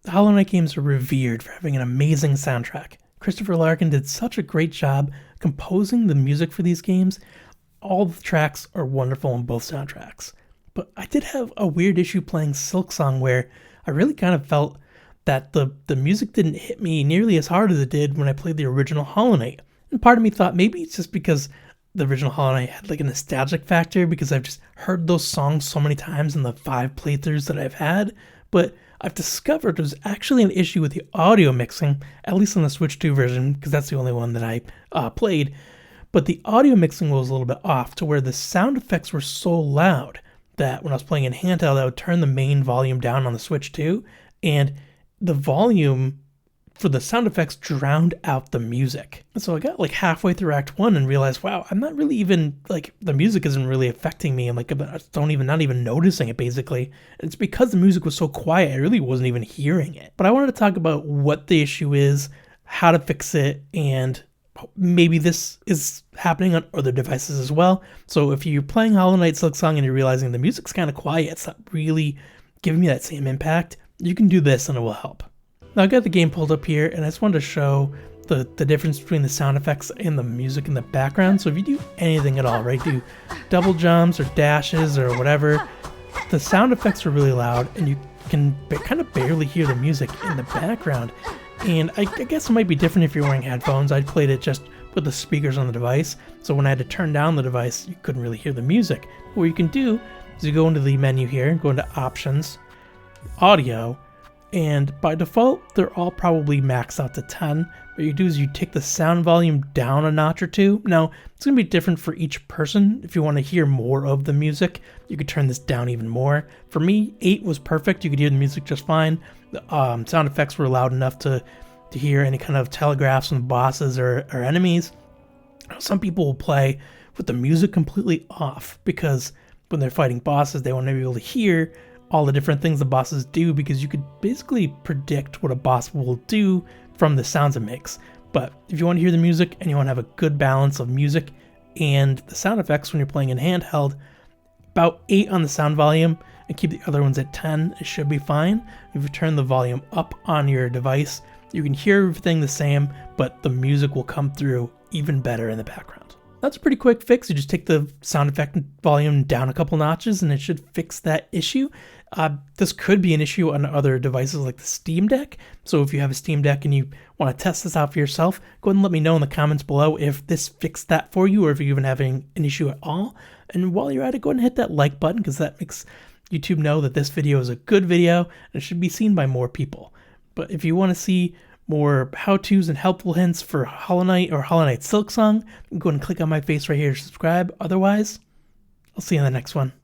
The Hollow Knight games are revered for having an amazing soundtrack. Christopher Larkin did such a great job composing the music for these games. All the tracks are wonderful on both soundtracks. But I did have a weird issue playing Silksong where I really kind of felt that the music didn't hit me nearly as hard as it did when I played the original Hollow Knight. And part of me thought maybe it's just because the original Hollow Knight had like a nostalgic factor because I've just heard those songs so many times in the 5 playthroughs that I've had. But I've discovered there's actually an issue with the audio mixing, at least on the Switch 2 version, because that's the only one that I played. But the audio mixing was a little bit off to where the sound effects were so loud that when I was playing in handheld, I would turn the main volume down on the Switch 2, and the volume for the sound effects drowned out the music. And so I got like halfway through Act 1 and realized, wow, I'm not really even, like, the music isn't really affecting me. I'm like, not even noticing it, basically. And it's because the music was so quiet, I really wasn't even hearing it. But I wanted to talk about what the issue is, how to fix it, and maybe this is happening on other devices as well. So if you're playing Hollow Knight Silksong and you're realizing the music's kind of quiet, it's not really giving me that same impact, you can do this and it will help. Now I've got the game pulled up here and I just wanted to show the difference between the sound effects and the music in the background. So if you do anything at all, right, do double jumps or dashes or whatever, the sound effects are really loud and you can kind of barely hear the music in the background. And I guess it might be different if you're wearing headphones. I played it just with the speakers on the device, so when I had to turn down the device, you couldn't really hear the music. What you can do is you go into the menu here, go into Options, Audio, and by default, they're all probably maxed out to 10. What you do is you take the sound volume down a notch or two. Now, it's going to be different for each person. If you want to hear more of the music, you could turn this down even more. For me, 8 was perfect. You could hear the music just fine. The sound effects were loud enough to hear any kind of telegraphs from bosses or enemies. Some people will play with the music completely off because when they're fighting bosses, they want to be able to hear all the different things the bosses do, because you could basically predict what a boss will do from the sounds it makes. But if you want to hear the music and you want to have a good balance of music and the sound effects when you're playing in handheld, about 8 on the sound volume and keep the other ones at 10, it should be fine. If you turn the volume up on your device, you can hear everything the same, but the music will come through even better in the background. That's a pretty quick fix. You just take the sound effect volume down a couple notches and it should fix that issue. This could be an issue on other devices like the Steam Deck. So if you have a Steam Deck and you want to test this out for yourself, go ahead and let me know in the comments below if this fixed that for you or if you're even having an issue at all. And while you're at it, go ahead and hit that like button because that makes YouTube know that this video is a good video and it should be seen by more people. But if you want to see more how-tos and helpful hints for Hollow Knight or Hollow Knight Silksong, go ahead and click on my face right here to subscribe. Otherwise, I'll see you in the next one.